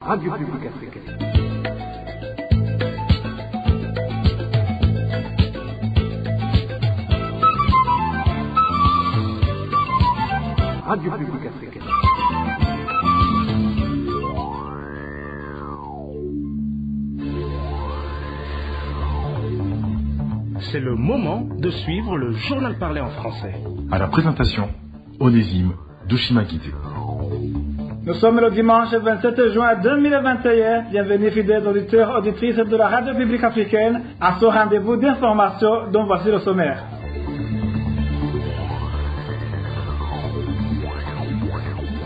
Radio Publique Africaine. Radio Publique Africaine. C'est le moment de suivre le journal parlé en français. À la présentation, Onésime Douchimakité. Nous sommes le dimanche 27 juin 2021. Bienvenue fidèles auditeurs, auditrices de la Radio Publique Africaine à ce rendez-vous d'information dont voici le sommaire.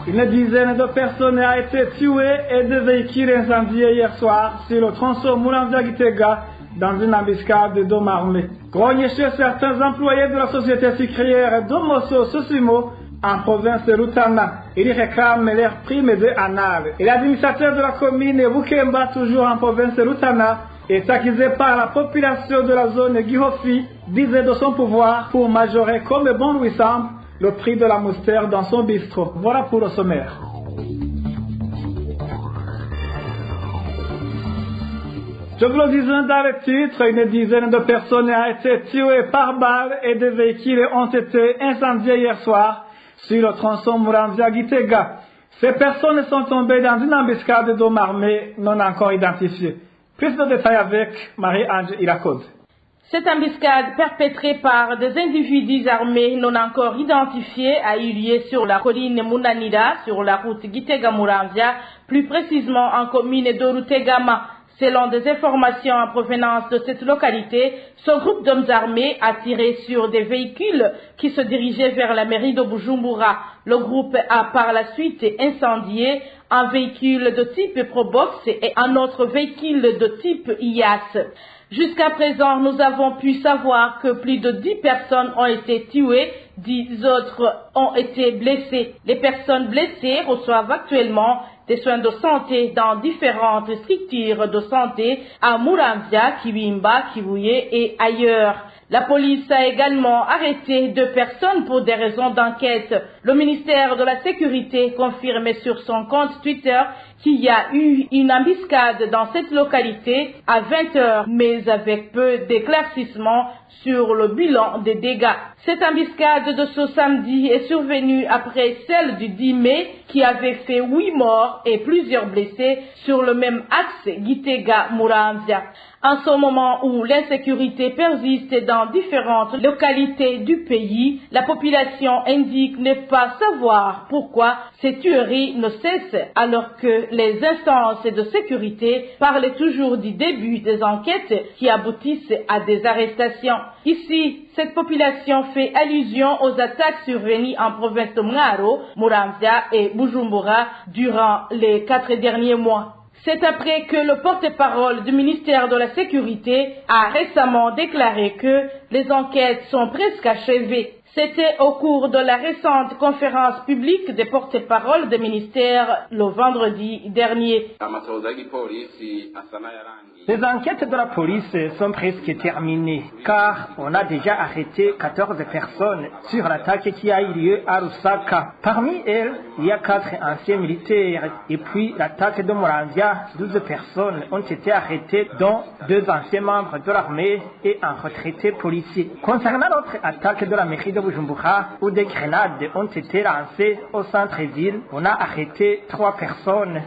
Une dizaine de personnes a été tuées et deux véhicules incendiés hier soir sur le tronçon Moulandia-Gitega dans une embuscade d'hommes armés. Grogne chez certains employés de la société sucrière d'Omoso Sosimo en province de Rutana. Ils réclament leurs primes de anal. Et l'administrateur de la commune Bukemba, toujours en province de Rutana, est accusé par la population de la zone Gihofi d'user de son pouvoir pour majorer comme bon lui semble le prix de la moustache dans son bistrot. Voilà pour le sommaire. Je vous le disais dans le titre, une dizaine de personnes ont été tuées par balles et des véhicules ont été incendiés hier soir sur le tronçon Moulandia-Gitega. Ces personnes sont tombées dans une embuscade d'hommes armés non encore identifiés. Plus de détails avec Marie-Ange Irakode. Cette embuscade perpétrée par des individus armés non encore identifiés a eu lieu sur la colline Munanira, sur la route Gitega-Moulandia, plus précisément en commune d'Orutegama. Selon des informations en provenance de cette localité, ce groupe d'hommes armés a tiré sur des véhicules qui se dirigeaient vers la mairie de Bujumbura. Le groupe a par la suite incendié un véhicule de type Probox et un autre véhicule de type IAS. Jusqu'à présent, nous avons pu savoir que plus de 10 personnes ont été tuées, 10 autres ont été blessées. Les personnes blessées reçoivent actuellement des soins de santé dans différentes structures de santé à Muramvya, Kibimba, Kibuye et ailleurs. La police a également arrêté 2 personnes pour des raisons d'enquête. Le ministère de la Sécurité confirme sur son compte Twitter qu'il y a eu une embuscade dans cette localité à 20h, mais avec peu d'éclaircissements sur le bilan des dégâts. Cette embuscade de ce samedi est survenue après celle du 10 mai qui avait fait 8 morts et plusieurs blessés sur le même axe Gitega-Muramvya. En ce moment où l'insécurité persiste dans différentes localités du pays, la population indique ne pas savoir pourquoi ces tueries ne cessent alors que les instances de sécurité parlent toujours du début des enquêtes qui aboutissent à des arrestations. Ici, cette population fait allusion aux attaques survenues en province de Mwaro, Muramvya et Bujumbura durant les 4 derniers mois. C'est après que le porte-parole du ministère de la Sécurité a récemment déclaré que les enquêtes sont presque achevées. C'était au cours de la récente conférence publique des porte-paroles des ministères le vendredi dernier. Les enquêtes de la police sont presque terminées, car on a déjà arrêté 14 personnes sur l'attaque qui a eu lieu à Lusaka. Parmi elles, il y a 4 anciens militaires, et puis l'attaque de Muramvya, 12 personnes ont été arrêtées, dont 2 anciens membres de l'armée et un retraité policier. Concernant l'autre attaque de la mairie de Bujumbura, où des grenades ont été lancées au centre-ville, on a arrêté 3 personnes.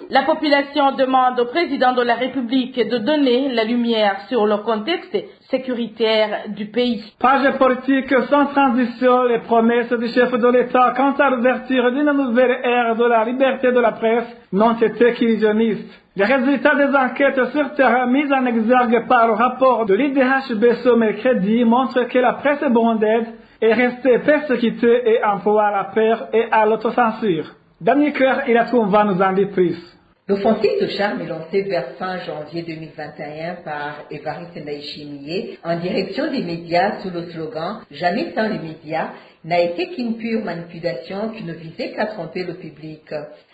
La population demande au président de la République de donner la lumière sur le contexte sécuritaire du pays. Page politique sans transition, les promesses du chef de l'État quant à l'ouverture d'une nouvelle ère de la liberté de la presse n'ont été qu'illusionnistes. Les résultats des enquêtes sur terrain mises en exergue par le rapport de l'IDHB ce mercredi montrent que la presse burundaise est restée persécutée et emploie à la peur et à l'autocensure. Daniel Claire Ilatou va nous en dire plus. L'offensive de charme est lancée vers fin janvier 2021 par Évariste Ndayishimiye en direction des médias sous le slogan « Jamais sans les médias » n'a été qu'une pure manipulation qui ne visait qu'à tromper le public.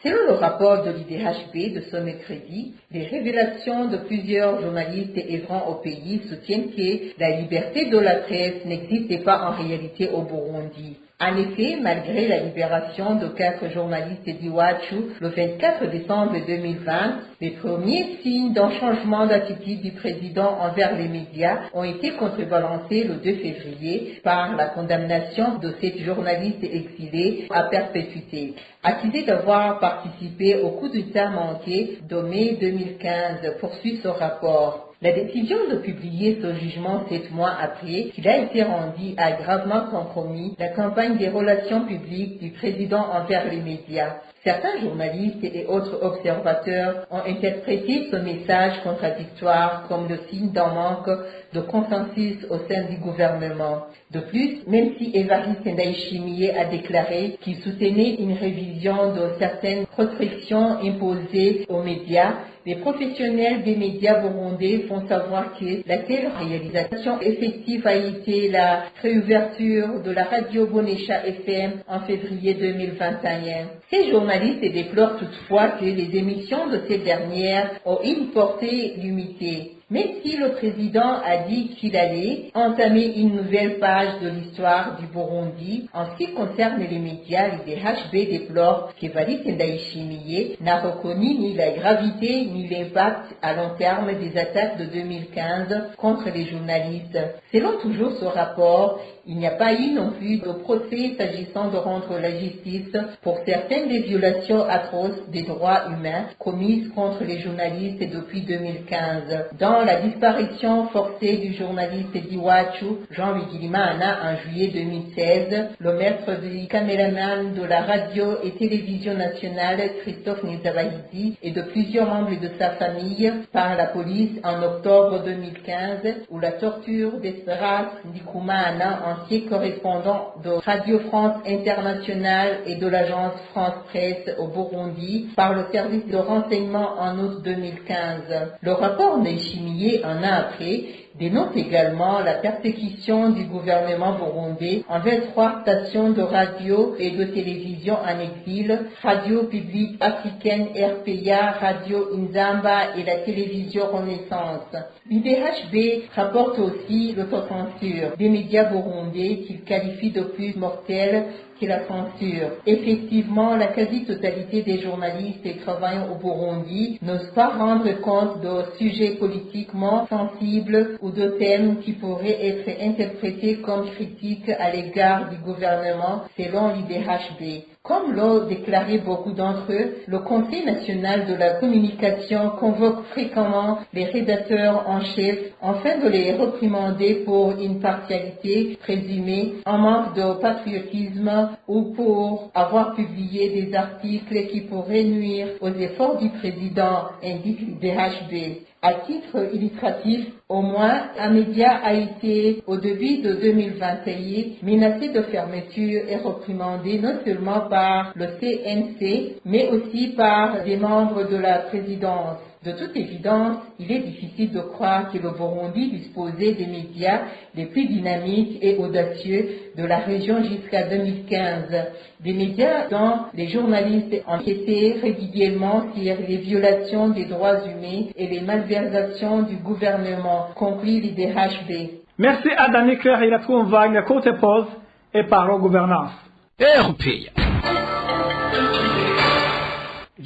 Selon le rapport de l'IDHB de ce mercredi, les révélations de plusieurs journalistes œuvrant au pays soutiennent que la liberté de la presse n'existait pas en réalité au Burundi. En effet, malgré la libération de 4 journalistes d'Iwachu le 24 décembre 2020, les premiers signes d'un changement d'attitude du président envers les médias ont été contrebalancés le 2 février par la condamnation de 7 journalistes exilés à perpétuité, accusés d'avoir participé au coup d'État manqué de mai 2015, poursuit ce rapport. La décision de publier ce jugement 7 mois après qu'il a été rendu a gravement compromis la campagne des relations publiques du président envers les médias. Certains journalistes et autres observateurs ont interprété ce message contradictoire comme le signe d'un manque de consensus au sein du gouvernement. De plus, même si Évariste Ndayishimiye a déclaré qu'il soutenait une révision de certaines restrictions imposées aux médias, les professionnels des médias burundais font savoir que la seule réalisation effective a été la réouverture de la radio Bonesha FM en février 2021. Ces journalistes déplorent toutefois que les émissions de ces dernières ont une portée limitée. Même si le président a dit qu'il allait entamer une nouvelle page de l'histoire du Burundi, en ce qui concerne les médias, l'IDHB déplore qu'Évariste Ndayishimiye n'a reconnu ni la gravité ni l'impact à long terme des attaques de 2015 contre les journalistes. Selon toujours ce rapport, il n'y a pas eu non plus de procès s'agissant de rendre la justice pour certaines des violations atroces des droits humains commises contre les journalistes depuis 2015. Dans la disparition forcée du journaliste d'Iwachu, Jean Bigirimana, en juillet 2016, le maître du caméraman de la radio et télévision nationale, Christophe Nizabahidi, et de plusieurs membres de sa famille par la police en octobre 2015, ou la torture d'Esperas Ndikumana, ancien correspondant de Radio France Internationale et de l'agence France Presse au Burundi par le service de renseignement en août 2015. Le rapport Ndayishimiye en a après dénonce également la persécution du gouvernement burundais envers 3 stations de radio et de télévision en exil, Radio Publique Africaine RPA, Radio Inzamba et la télévision Renaissance. L'IDHB rapporte aussi l'autocensure des médias burundais qu'il qualifie de plus mortelle que la censure. Effectivement, la quasi-totalité des journalistes travaillant au Burundi n'osent pas rendre compte de sujets politiquement sensibles ou de thèmes qui pourraient être interprétés comme critiques à l'égard du gouvernement, selon l'IDHB. Comme l'ont déclaré beaucoup d'entre eux, le Conseil national de la communication convoque fréquemment les rédacteurs en chef afin de les réprimander pour une partialité présumée, un manque de patriotisme ou pour avoir publié des articles qui pourraient nuire aux efforts du président, indique l'IDHB. À titre illustratif, au moins, un média a été, au début de 2021, menacé de fermeture et réprimandé non seulement par le CNC, mais aussi par des membres de la présidence. De toute évidence, il est difficile de croire que le Burundi disposait des médias les plus dynamiques et audacieux de la région jusqu'à 2015. Des médias dont les journalistes enquêtaient régulièrement sur les violations des droits humains et les malversations du gouvernement, conclut l'IDHB. Merci à Danny Claire. Il a trouvé une vague courte pause et parle aux gouvernances. Je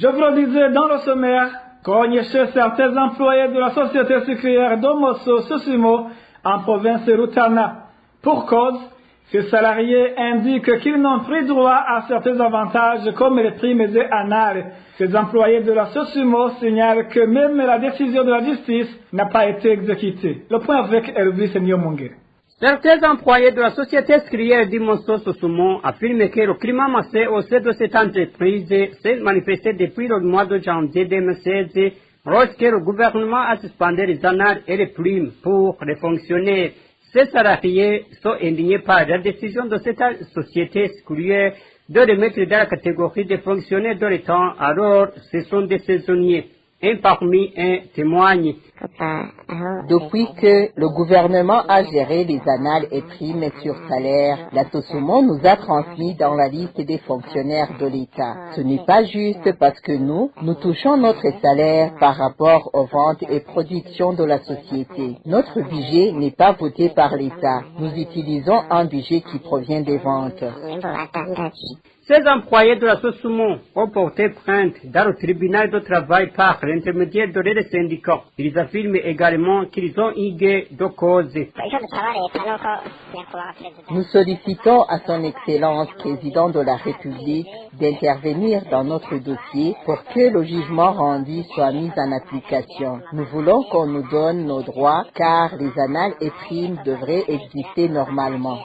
vous le disais dans le sommaire, cogne chez certains employés de la société sucrière d'Omoso Susimo en province de Rutana. Pour cause, ces salariés indiquent qu'ils n'ont pris droit à certains avantages comme les primes et annales. Ces employés de la Susimo signalent que même la décision de la justice n'a pas été exécutée. Le point avec Elvis Nyomongé. Certains employés de la société sucrière d'Imoso Susumo affirment que le climat massé au sein de cette entreprise s'est manifesté depuis le mois de janvier 2016, lorsque le gouvernement a suspendu les annales et les primes pour les fonctionnaires. Ces salariés sont indignés par la décision de cette société sucrière de les mettre dans la catégorie des fonctionnaires de l'État, alors ce sont des saisonniers. Un parmi un témoigne. Depuis que le gouvernement a géré les annales et primes sur salaire, la Sosumo nous a transmis dans la liste des fonctionnaires de l'État. Ce n'est pas juste parce que nous touchons notre salaire par rapport aux ventes et productions de la société. Notre budget n'est pas voté par l'État. Nous utilisons un budget qui provient des ventes. Ces employés de la Sosumo ont porté plainte dans le tribunal de travail par l'intermédiaire de leurs syndicats. Ils affirment également qu'ils ont eu gain de cause. Nous sollicitons à son Excellence, Président de la République, d'intervenir dans notre dossier pour que le jugement rendu soit mis en application. Nous voulons qu'on nous donne nos droits car les annales et primes devraient exister normalement.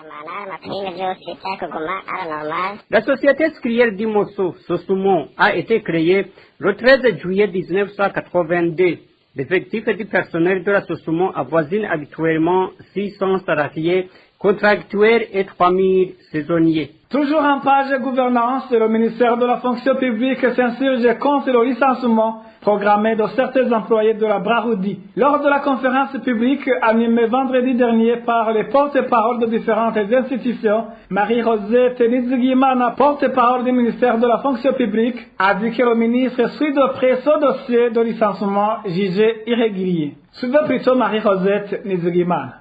La société scrière d'Imosso, Sosumo, a été créée le 13 juillet 1982. L'effectif du personnel de la Sosumo avoisine habituellement 600 salariés contractuels et 3000 saisonniers. Toujours en page gouvernance, le ministère de la fonction publique s'insurge contre le licenciement programmé de certains employés de la Braroudi. Lors de la conférence publique animée vendredi dernier par les porte-paroles de différentes institutions, Marie-Rosette Nizigimana, porte-parole du ministère de la fonction publique, a dit que le ministre suit de près ce dossier de licenciement jugé irrégulier. Suivez plutôt Marie-Rosette Nizigimana.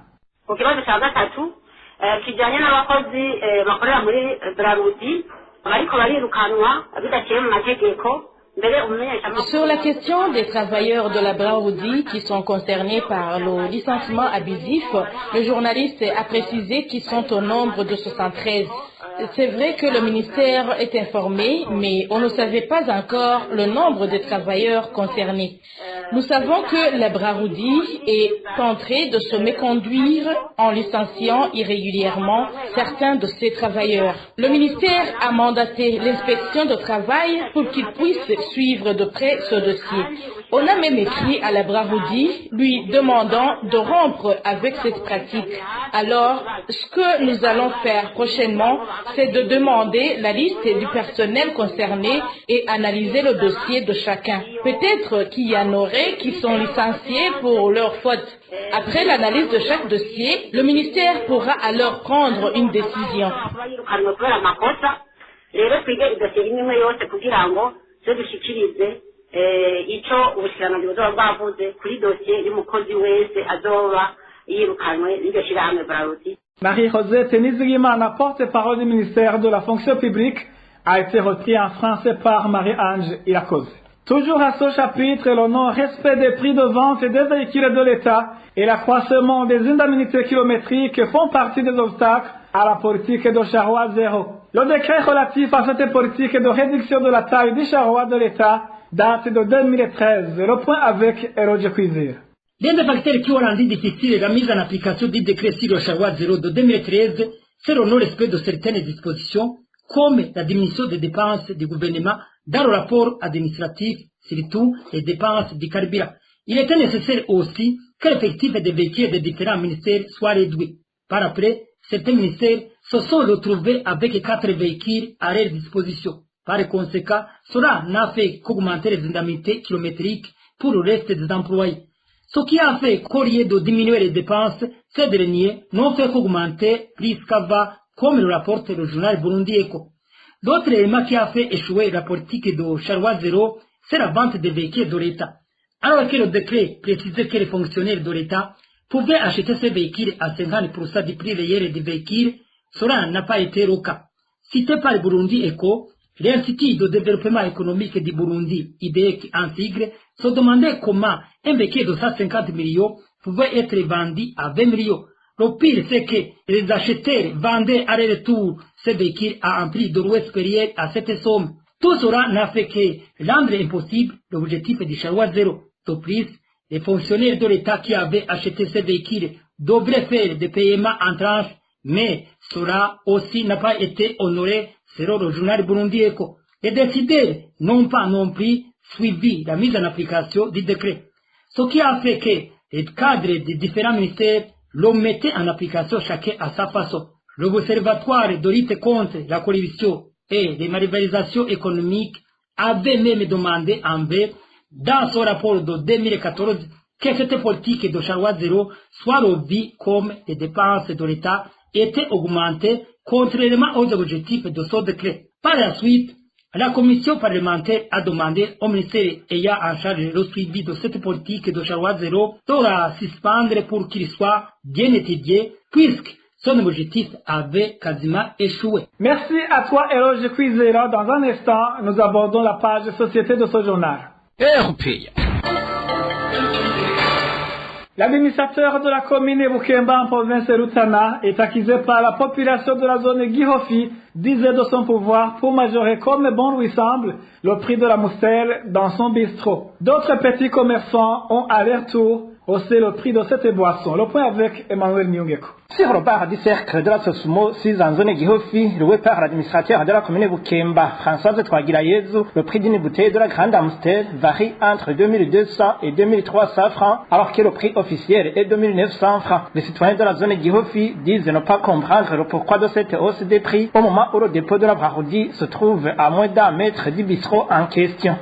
kijyanye n'abakozi bakorera muri Brarudi bariko barirukanwa bidaciye mu mategeko. Sur la question des travailleurs de la Braroudi qui sont concernés par le licenciement abusif, le journaliste a précisé qu'ils sont au nombre de 73. C'est vrai que le ministère est informé, mais on ne savait pas encore le nombre de travailleurs concernés. Nous savons que la Braroudi est en train de se méconduire en licenciant irrégulièrement certains de ses travailleurs. Le ministère a mandaté l'inspection de travail pour qu'il puisse suivre de près ce dossier. On a même écrit à la Braroudi lui demandant de rompre avec cette pratique. Alors, ce que nous allons faire prochainement, c'est de demander la liste du personnel concerné et analyser le dossier de chacun. Peut-être qu'il y en aurait qui sont licenciés pour leur faute. Après l'analyse de chaque dossier, le ministère pourra alors prendre une décision. Marie-Rosette Nizigimana, porte-parole du ministère de la fonction publique, a été repris en français par Marie-Ange Ilakoze. Toujours à ce chapitre, le non-respect des prix de vente des véhicules de l'État et l'accroissement des indemnités kilométriques font partie des obstacles à la politique de charroi zéro. Le décret relatif à cette politique de réduction de la taille du charroi de l'État date de 2013. Le point avec Eroge Kwizera. L'un des facteurs qui ont rendu difficile la mise en application du décret sur le charroi zéro de 2013, c'est le non-respect de certaines dispositions, comme la diminution des dépenses du gouvernement dans le rapport administratif, surtout les dépenses du carburant. Il était nécessaire aussi que l'effectif des véhicules des différents ministères soit réduit. Par après, certains ministères se sont retrouvés avec 4 véhicules à leur disposition. Par conséquent, cela n'a fait qu'augmenter les indemnités kilométriques pour le reste des employés. Ce qui a fait qu'au lieu de diminuer les dépenses, ces derniers n'ont fait qu'augmenter plus qu'avant, comme le rapporte le journal Burundi Echo. L'autre élément qui a fait échouer la politique de charroi zéro, c'est la vente des véhicules de l'État. Alors que le décret précisait que les fonctionnaires de l'État pouvaient acheter ces véhicules à 50% du prix réel des véhicules, cela n'a pas été le cas. Cité par le Burundi Echo, l'Institut de développement économique du Burundi, IDEC en sigle, se demandait comment un véhicule de 150 millions pouvait être vendu à 20 millions. Le pire, c'est que les acheteurs vendaient à leur retour ces véhicules à un prix de l'eau supérieur à cette somme. Tout cela n'a fait que rendre impossible l'objectif du charroi zéro. De plus, les fonctionnaires de l'État qui avaient acheté ces véhicules devraient faire des paiements en tranches, mais cela aussi n'a pas été honoré selon le journal Burundi Echo. Les décideurs n'ont pas non plus suivi la mise en application du décret. Ce qui a fait que les cadres des différents ministères l'ont mis en application chacun à sa façon. L'Observatoire de lutte contre la corruption et les malversations économiques avait même demandé envers dans son rapport de 2014 que cette politique de Charlois Zéro soit revue comme les dépenses de l'État étaient augmentées contrairement aux objectifs de ce décret. Par la suite, la commission parlementaire a demandé au ministère ayant en charge le suivi de cette politique de Charlois Zéro de la suspendre pour qu'il soit bien étudié, puisque son objectif avait quasiment échoué. Merci à toi, Eloge Cuisera. Dans un instant, nous abordons la page société de ce journal. L'administrateur de la commune Bukemba en province de Rutana est accusé par la population de la zone Gihofi d'user de son pouvoir pour majorer comme bon lui semble le prix de la moustelle dans son bistrot. D'autres petits commerçants ont à leur tour haussé le prix de cette boisson. Le point avec Emmanuel Miungeko. Sur le bar du cercle de la Sosumo, 6 en zone Gihofi, loué par l'administrateur de la commune Bukemba, Françoise Twagirayezu, le prix d'une bouteille de la grande Amstel varie entre 2200 et 2300 francs, alors que le prix officiel est 2900 francs. Les citoyens de la zone Gihofi disent ne pas comprendre le pourquoi de cette hausse des prix au moment où le dépôt de la Braroudi se trouve à moins d'un mètre du bistrot en question.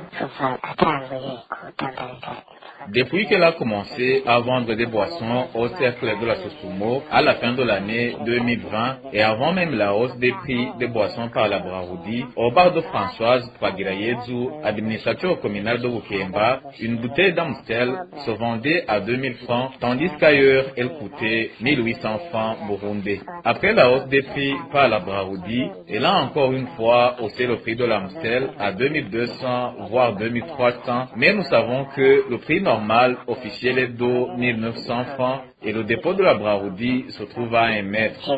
Depuis qu'elle a commencé à vendre des boissons au cercle de la Sosumo à la fin de l'année 2020 et avant même la hausse des prix des boissons par la Braroudi, au bar de Françoise Twagirayezu, administrateur communal de Bukemba, une bouteille d'Amstel se vendait à 2000 francs, tandis qu'ailleurs elle coûtait 1800 francs burundais. Après la hausse des prix par la Braroudi, elle a encore une fois haussé le prix de l'Amstel à 2200 voire 2300, mais nous savons que le prix normal officiel est de 1900 francs et le dépôt de la Braroudi se trouve à 1 mètre.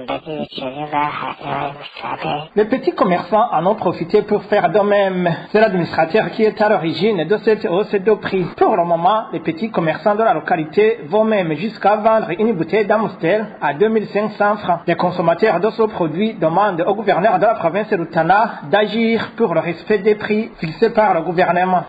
Les petits commerçants en ont profité pour faire de même. C'est l'administrateur qui est à l'origine de cette hausse de prix. Pour le moment, les petits commerçants de la localité vont même jusqu'à vendre une bouteille d'Amstel à 2500 francs. Les consommateurs de ce produit demandent au gouverneur de la province de Rutana d'agir pour le respect des prix fixés par le gouvernement.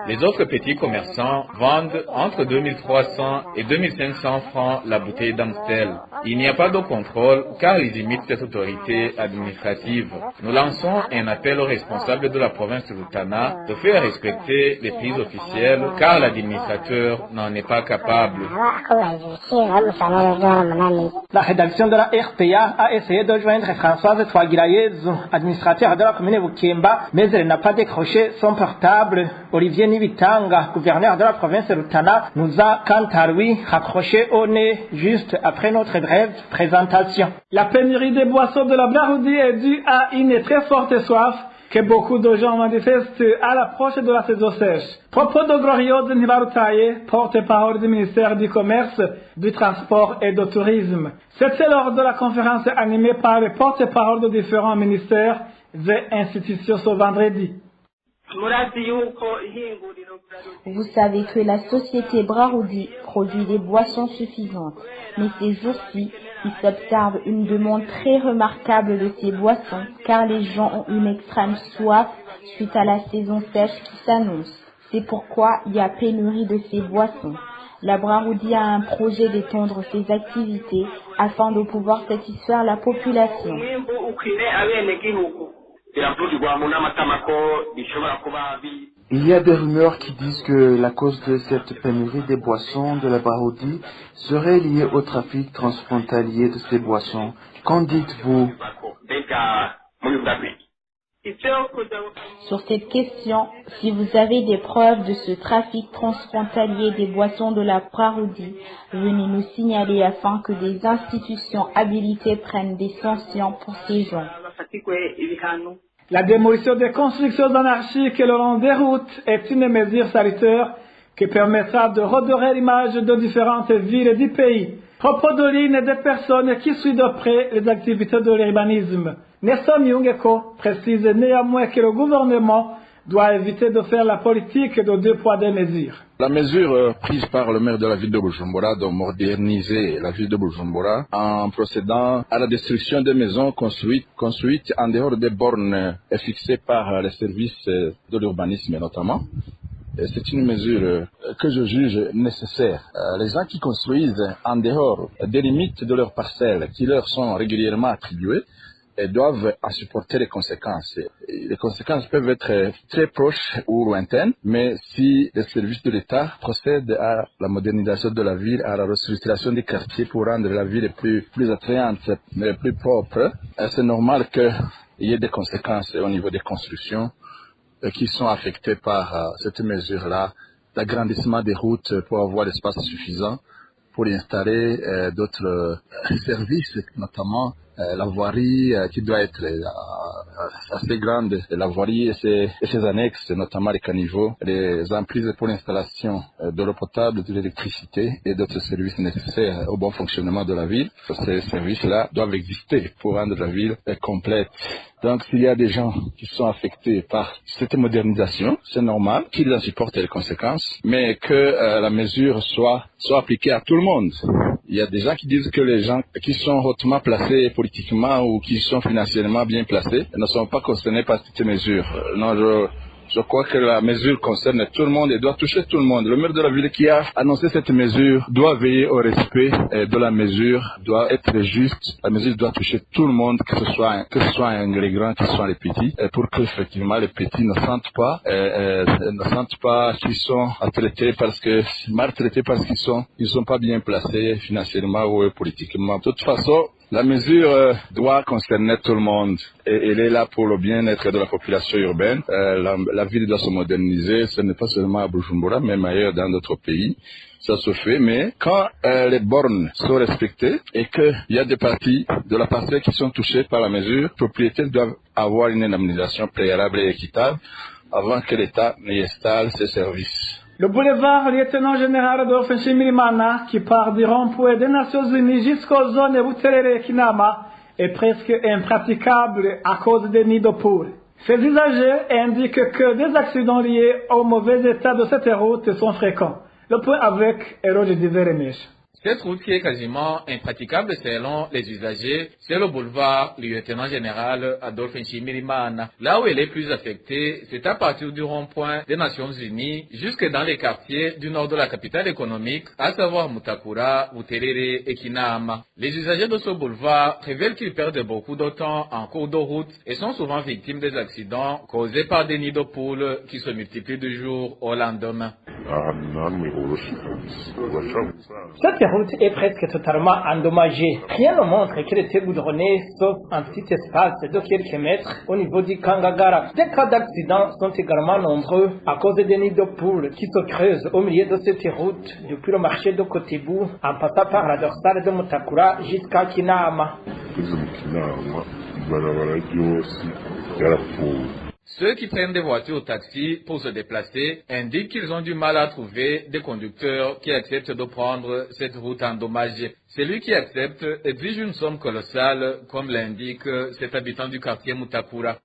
Les autres petits commerçants vendent entre 2300 et 2500 francs la bouteille d'Amstel. Il n'y a pas de contrôle car ils imitent cette autorité administrative. Nous lançons un appel aux responsables de la province de Rutana de faire respecter les prix officiels car l'administrateur n'en est pas capable. La rédaction de la RPA a essayé de joindre Françoise Twagirayezu, administrateur de la commune Bukemba, mais elle n'a pas décroché son portable. Olivier Nibitanga, gouverneur de la province de Rutana, nous a quant à lui raccroché au nez juste après notre brève présentation. La pénurie des boissons de la Braroudi est due à une très forte soif que beaucoup de gens manifestent à l'approche de la saison sèche. Propos de Gloriose Nibarutaye, porte-parole du ministère du Commerce, du Transport et du Tourisme. C'était lors de la conférence animée par les porte-parole de différents ministères et institutions ce vendredi. Vous savez que la société Braroudi produit des boissons suffisantes, mais ces jours-ci, il s'observe une demande très remarquable de ces boissons, car les gens ont une extrême soif suite à la saison sèche qui s'annonce. C'est pourquoi il y a pénurie de ces boissons. La Braroudi a un projet d'étendre ses activités afin de pouvoir satisfaire la population. Il y a des rumeurs qui disent que la cause de cette pénurie des boissons de la Braroudi serait liée au trafic transfrontalier de ces boissons. Qu'en dites-vous? Sur cette question, si vous avez des preuves de ce trafic transfrontalier des boissons de la Braroudi, venez nous signaler afin que des institutions habilitées prennent des sanctions pour ces gens. La démolition des constructions anarchiques le long des routes est une mesure salutaire qui permettra de redorer l'image de différentes villes du pays. Propos de l'une des personnes qui suivent de près les activités de l'urbanisme. Nestor Miungeko précise néanmoins que le gouvernement doit éviter de faire la politique de 2 poids 2 mesures. La mesure prise par le maire de la ville de Bujumbura de moderniser la ville de Bujumbura en procédant à la destruction des maisons construites en dehors des bornes fixées par les services de l'urbanisme notamment. C'est une mesure que je juge nécessaire. Les gens qui construisent en dehors des limites de leurs parcelles qui leur sont régulièrement attribuées doivent en supporter les conséquences. Les conséquences peuvent être très proches ou lointaines, mais si les services de l'État procèdent à la modernisation de la ville, à la restructuration des quartiers pour rendre la ville plus attrayante, plus propre, c'est normal qu'il y ait des conséquences au niveau des constructions qui sont affectées par cette mesure-là, l'agrandissement des routes pour avoir l'espace suffisant pour y installer d'autres services, notamment la voirie qui doit être assez grande, la voirie et ses annexes, notamment les caniveaux, les emprises pour l'installation de l'eau potable, de l'électricité et d'autres services nécessaires au bon fonctionnement de la ville. Ces services-là doivent exister pour rendre la ville complète. Donc, s'il y a des gens qui sont affectés par cette modernisation, c'est normal qu'ils en supportent les conséquences, mais que la mesure soit appliquée à tout le monde. Il y a des gens qui disent que les gens qui sont hautement placés politiquement ou qui sont financièrement bien placés ne sont pas concernés par cette mesure. Non, je crois que la mesure concerne tout le monde et doit toucher tout le monde. Le maire de la ville qui a annoncé cette mesure doit veiller au respect de la mesure, doit être juste. La mesure doit toucher tout le monde, que ce soit les grands, que ce soit les petits, pour que effectivement les petits ne sentent pas qu'ils sont maltraités parce qu'ils sont pas bien placés financièrement ou politiquement. De toute façon, la mesure doit concerner tout le monde et elle est là pour le bien-être de la population urbaine. La ville doit se moderniser, ce n'est pas seulement à Bujumbura, même ailleurs dans d'autres pays. Ça se fait, mais quand les bornes sont respectées et qu'il y a des parties de la parcelle qui sont touchées par la mesure, les propriétaires doivent avoir une indemnisation préalable et équitable avant que l'État n'y installe ses services. Le boulevard lieutenant-général Adolphe Nshimirimana, qui part du rond-point des Nations Unies jusqu'aux zones Buterere et Kinama, est presque impraticable à cause des nids de poules. Ces usagers indiquent que des accidents liés au mauvais état de cette route sont fréquents. Le point avec Eroge Diveremish. Cette route qui est quasiment impraticable selon les usagers, c'est le boulevard lieutenant-général Adolphe Nshimirimana. Là où elle est plus affectée, c'est à partir du rond-point des Nations Unies jusque dans les quartiers du nord de la capitale économique, à savoir Mutakura, Buterere et Kinama. Les usagers de ce boulevard révèlent qu'ils perdent beaucoup de temps en cours de route et sont souvent victimes des accidents causés par des nids de poules qui se multiplient du jour au lendemain. Cette route est presque totalement endommagée. Rien ne montre qu'elle était goudronnée sauf un petit espace de quelques mètres au niveau du Kangagara. Des cas d'accidents sont également nombreux à cause des nids de poules qui se creusent au milieu de cette route depuis le marché de Kotebu en passant par la dorsale de Mutakura jusqu'à Kinama. Ceux qui prennent des voitures ou taxis pour se déplacer indiquent qu'ils ont du mal à trouver des conducteurs qui acceptent de prendre cette route endommagée. Celui qui accepte exige une somme colossale, comme l'indique cet habitant du quartier Mutakura.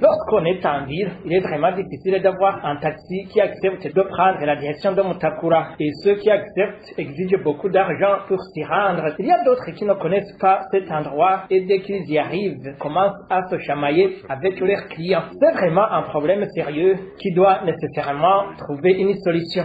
Lorsqu'on est en ville, il est vraiment difficile d'avoir un taxi qui accepte de prendre la direction de Mutakura. Et ceux qui acceptent exigent beaucoup d'argent pour s'y rendre. Il y a d'autres qui ne connaissent pas cet endroit et dès qu'ils y arrivent, commencent à se chamailler avec leurs clients. C'est vraiment un problème sérieux qui doit nécessairement trouver une solution.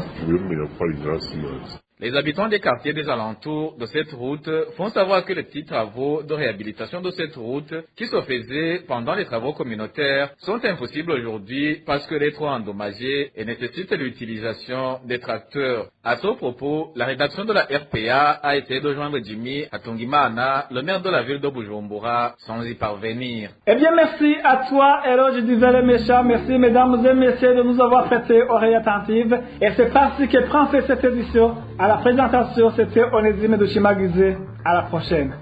Les habitants des quartiers des alentours de cette route font savoir que les petits travaux de réhabilitation de cette route qui se faisaient pendant les travaux communautaires sont impossibles aujourd'hui parce qu'elle est trop endommagée et nécessite l'utilisation des tracteurs. À ce propos, la rédaction de la RPA a essayé de joindre Jimmy Atungimana, le maire de la ville de Bujumbura, sans y parvenir. Eh bien, merci à toi, Eroge Diveremish. Merci, mesdames et messieurs, de nous avoir prêté oreille attentive. Et c'est parti que prend fait cette édition. À la présentation, c'était Onésime de Chimaguizé. À la prochaine.